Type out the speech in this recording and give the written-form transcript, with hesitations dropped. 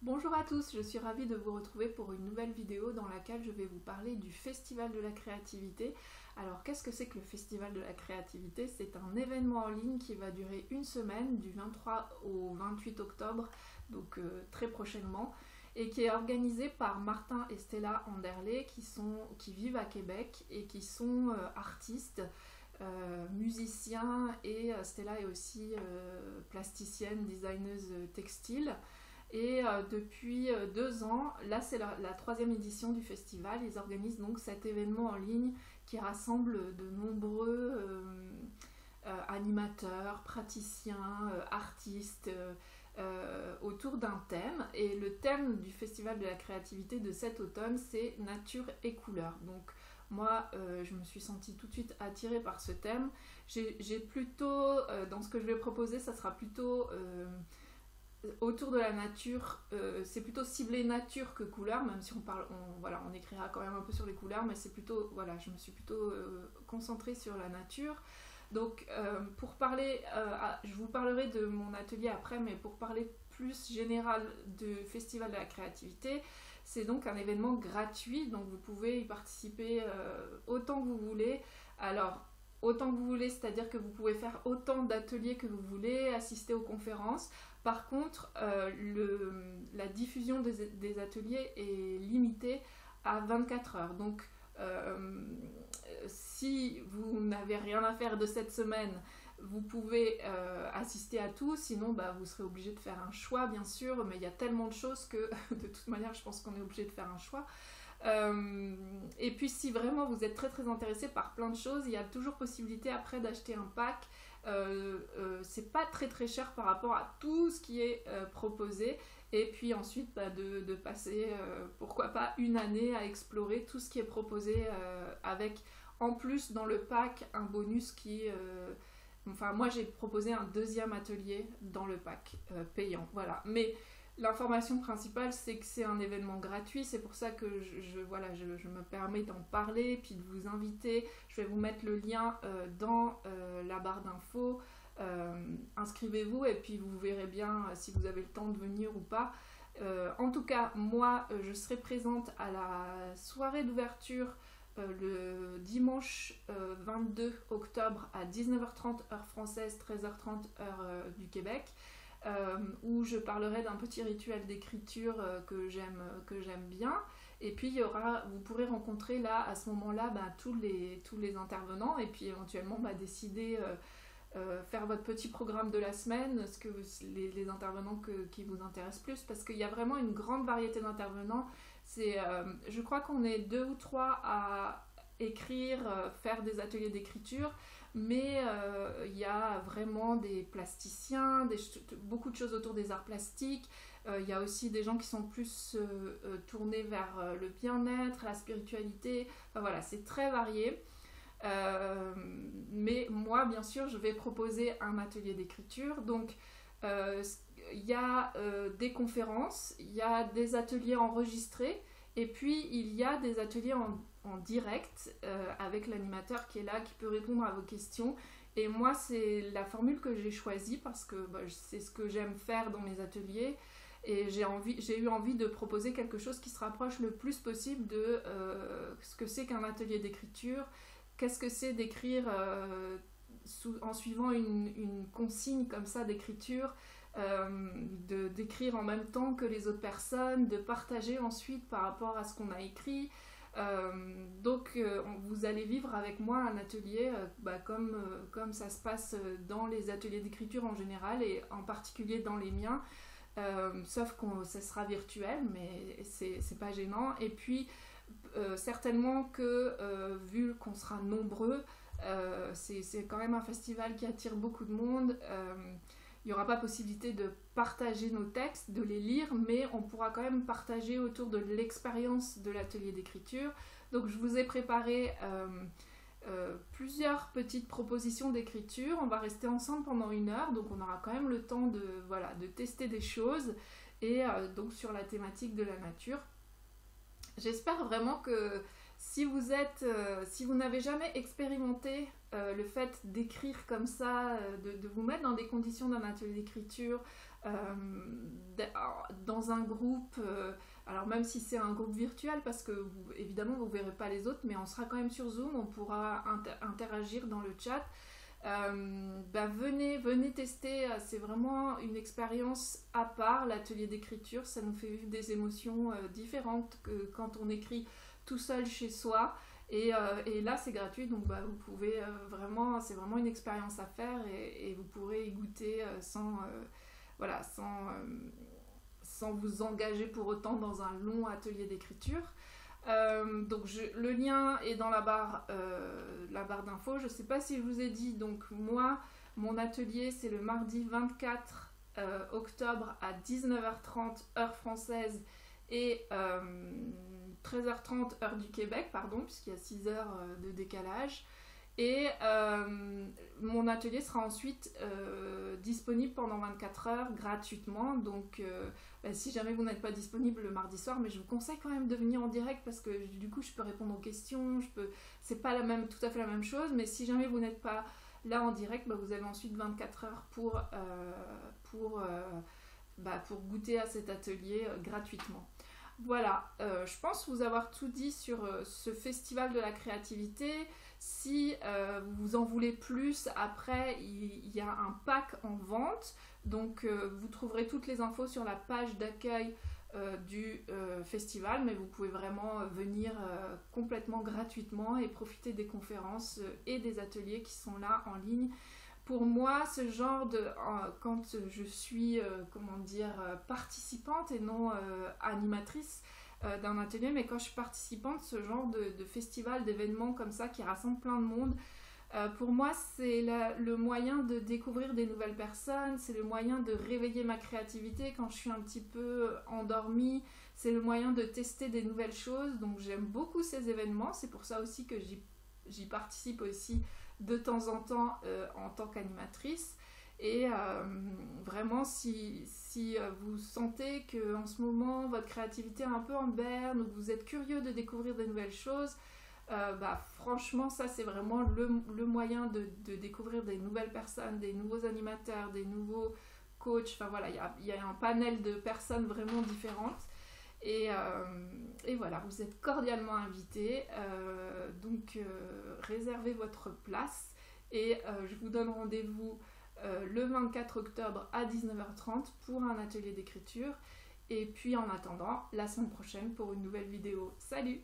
Bonjour à tous, je suis ravie de vous retrouver pour une nouvelle vidéo dans laquelle je vais vous parler du Festival de la créativité. Alors qu'est-ce que c'est que le Festival de la créativité? C'est un événement en ligne qui va durer une semaine, du 23 au 28 octobre, donc très prochainement, et qui est organisé par Martin et Stella Anderley qui vivent à Québec et qui sont artistes. Musiciens et Stella est aussi plasticienne, designeuse textile. Et depuis 2 ans, là c'est la troisième édition du festival, ils organisent donc cet événement en ligne qui rassemble de nombreux animateurs, praticiens, artistes autour d'un thème. Et le thème du festival de la créativité de cet automne, c'est nature et couleurs. Donc moi, je me suis sentie tout de suite attirée par ce thème. J'ai plutôt, dans ce que je vais proposer, ça sera plutôt autour de la nature, c'est plutôt ciblé nature que couleur, même si on écrira quand même un peu sur les couleurs, mais c'est plutôt, voilà, je me suis plutôt concentrée sur la nature. Donc, pour parler, je vous parlerai de mon atelier après, mais pour parler plus général du Festival de la créativité, c'est donc un événement gratuit, donc vous pouvez y participer autant que vous voulez. Alors, autant que vous voulez, c'est-à-dire que vous pouvez faire autant d'ateliers que vous voulez, assister aux conférences. Par contre, la diffusion des ateliers est limitée à 24 heures. Donc, si vous n'avez rien à faire de cette semaine, vous pouvez assister à tout, sinon vous serez obligé de faire un choix, bien sûr, mais il y a tellement de choses que de toute manière, je pense qu'on est obligé de faire un choix. Et puis si vraiment vous êtes très très intéressé par plein de choses, il y a toujours possibilité après d'acheter un pack. C'est pas très très cher par rapport à tout ce qui est proposé, et puis ensuite de passer pourquoi pas une année à explorer tout ce qui est proposé, avec en plus dans le pack un bonus enfin moi j'ai proposé un deuxième atelier dans le pack payant, voilà. Mais l'information principale, c'est que c'est un événement gratuit, c'est pour ça que je me permets d'en parler, puis de vous inviter. Je vais vous mettre le lien dans la barre d'infos. Inscrivez-vous et puis vous verrez bien si vous avez le temps de venir ou pas. En tout cas, moi, je serai présente à la soirée d'ouverture le dimanche 22 octobre à 19h30 heure française, 13h30 heure du Québec. Où je parlerai d'un petit rituel d'écriture que j'aime bien. Et puis vous pourrez rencontrer là à ce moment-là tous les intervenants, et puis éventuellement décider, faire votre petit programme de la semaine, les intervenants qui vous intéressent plus, parce qu'il y a vraiment une grande variété d'intervenants. Je crois qu'on est 2 ou 3 à écrire, faire des ateliers d'écriture, mais il y a vraiment des plasticiens, beaucoup de choses autour des arts plastiques. Il y a aussi des gens qui sont plus tournés vers le bien-être, la spiritualité. Enfin voilà, c'est très varié. Mais moi, bien sûr, je vais proposer un atelier d'écriture. Donc, il y a des conférences, il y a des ateliers enregistrés, et puis il y a des ateliers en direct avec l'animateur qui est là, qui peut répondre à vos questions. Et moi, c'est la formule que j'ai choisie parce que c'est ce que j'aime faire dans mes ateliers. Et j'ai eu envie de proposer quelque chose qui se rapproche le plus possible de ce que c'est qu'un atelier d'écriture. Qu'est-ce que c'est d'écrire en suivant une consigne comme ça d'écriture, d'écrire en même temps que les autres personnes, de partager ensuite par rapport à ce qu'on a écrit. Donc vous allez vivre avec moi un atelier comme ça se passe dans les ateliers d'écriture en général, et en particulier dans les miens, sauf que ça sera virtuel, mais c'est pas gênant. Et puis certainement que vu qu'on sera nombreux, c'est quand même un festival qui attire beaucoup de monde. Il n'y aura pas possibilité de partager nos textes, de les lire, mais on pourra quand même partager autour de l'expérience de l'atelier d'écriture. Donc je vous ai préparé plusieurs petites propositions d'écriture. On va rester ensemble pendant 1 heure, donc on aura quand même le temps de tester des choses, et donc sur la thématique de la nature. J'espère vraiment que si vous n'avez jamais expérimenté le fait d'écrire comme ça, de vous mettre dans des conditions d'un atelier d'écriture, dans un groupe, alors même si c'est un groupe virtuel, parce que évidemment vous ne verrez pas les autres, mais on sera quand même sur Zoom, on pourra interagir dans le chat. Venez tester, c'est vraiment une expérience à part, l'atelier d'écriture, ça nous fait vivre des émotions différentes que quand on écrit tout seul chez soi. Et là c'est gratuit, donc vous pouvez vraiment, c'est vraiment une expérience à faire et vous pourrez y goûter sans vous engager pour autant dans un long atelier d'écriture. Donc le lien est dans la barre d'infos. Je ne sais pas si je vous ai dit, donc moi, mon atelier c'est le mardi 24 octobre à 19h30 heure française et 13h30 heure du Québec, pardon, puisqu'il y a 6 heures de décalage. Et mon atelier sera ensuite disponible pendant 24 heures gratuitement. Donc si jamais vous n'êtes pas disponible le mardi soir, mais je vous conseille quand même de venir en direct parce que du coup je peux répondre aux questions, c'est pas tout à fait la même chose, mais si jamais vous n'êtes pas là en direct, vous avez ensuite 24 heures pour goûter à cet atelier gratuitement. Voilà, je pense vous avoir tout dit sur ce festival de la créativité. Si vous en voulez plus, après il y a un pack en vente, donc vous trouverez toutes les infos sur la page d'accueil du festival, mais vous pouvez vraiment venir complètement gratuitement et profiter des conférences et des ateliers qui sont là en ligne. Pour moi, ce genre de... quand je suis, participante et non animatrice d'un atelier, mais quand je suis participante, ce genre de festival, d'événements comme ça qui rassemble plein de monde, pour moi, c'est le moyen de découvrir des nouvelles personnes, c'est le moyen de réveiller ma créativité quand je suis un petit peu endormie, c'est le moyen de tester des nouvelles choses, donc j'aime beaucoup ces événements, c'est pour ça aussi que j'y participe aussi de temps en temps en tant qu'animatrice. Et vraiment, si vous sentez qu'en ce moment votre créativité est un peu en berne ou que vous êtes curieux de découvrir de nouvelles choses, franchement ça c'est vraiment le moyen de découvrir des nouvelles personnes, des nouveaux animateurs, des nouveaux coachs. Enfin voilà, il y a un panel de personnes vraiment différentes. Et voilà, vous êtes cordialement invités, donc réservez votre place et je vous donne rendez-vous le 24 octobre à 19h30 pour un atelier d'écriture et puis en attendant la semaine prochaine pour une nouvelle vidéo. Salut!